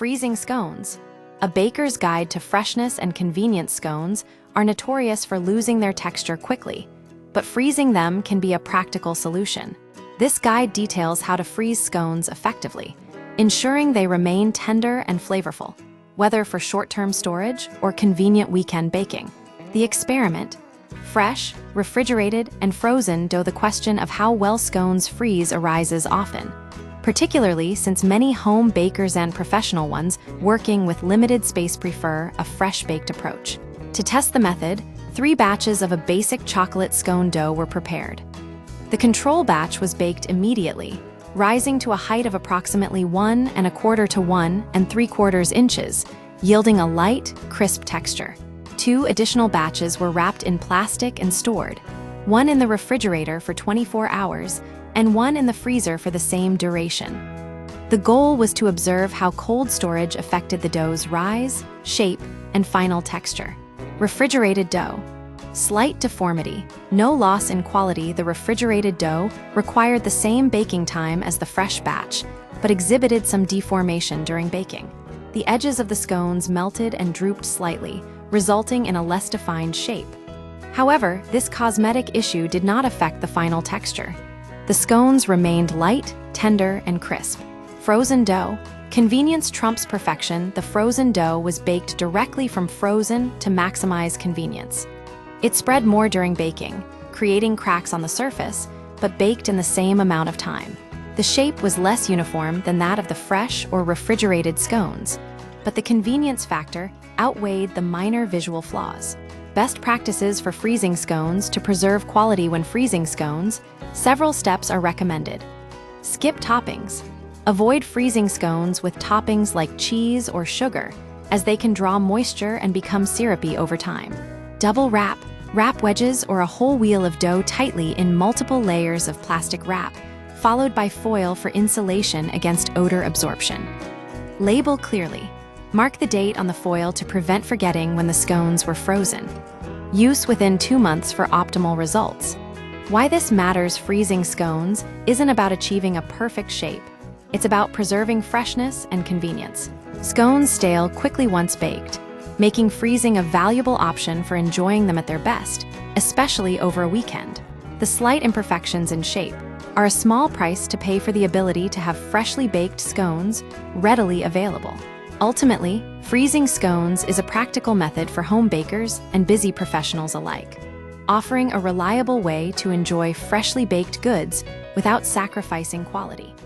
Freezing scones. A baker's guide to freshness and convenience. Scones are notorious for losing their texture quickly, but freezing them can be a practical solution. This guide details how to freeze scones effectively, ensuring they remain tender and flavorful, whether for short-term storage or convenient weekend baking. The experiment: fresh, refrigerated, and frozen dough. The question of how well scones freeze arises often, particularly since many home bakers and professional ones working with limited space prefer a fresh-baked approach. To test the method, 3 batches of a basic chocolate scone dough were prepared. The control batch was baked immediately, rising to a height of approximately 1 1/4 to 1 3/4 inches, yielding a light, crisp texture. 2 additional batches were wrapped in plastic and stored, one in the refrigerator for 24 hours and one in the freezer for the same duration. The goal was to observe how cold storage affected the dough's rise, shape, and final texture. Refrigerated dough. Slight deformity, no loss in quality. The refrigerated dough required the same baking time as the fresh batch, but exhibited some deformation during baking. The edges of the scones melted and drooped slightly, resulting in a less defined shape. However, this cosmetic issue did not affect the final texture. The scones remained light, tender, and crisp. Frozen dough. Convenience trumps perfection. The frozen dough was baked directly from frozen to maximize convenience. It spread more during baking, creating cracks on the surface, but baked in the same amount of time. The shape was less uniform than that of the fresh or refrigerated scones, but the convenience factor outweighed the minor visual flaws. Best practices for freezing scones. To preserve quality when freezing scones, several steps are recommended. Skip toppings. Avoid freezing scones with toppings like cheese or sugar, as they can draw moisture and become syrupy over time. Double wrap. Wrap wedges or a whole wheel of dough tightly in multiple layers of plastic wrap, followed by foil for insulation against odor absorption. Label clearly. Mark the date on the foil to prevent forgetting when the scones were frozen. Use within 2 months for optimal results. Why this matters: freezing scones isn't about achieving a perfect shape. It's about preserving freshness and convenience. Scones stale quickly once baked, making freezing a valuable option for enjoying them at their best, especially over a weekend. The slight imperfections in shape are a small price to pay for the ability to have freshly baked scones readily available. Ultimately, freezing scones is a practical method for home bakers and busy professionals alike, offering a reliable way to enjoy freshly baked goods without sacrificing quality.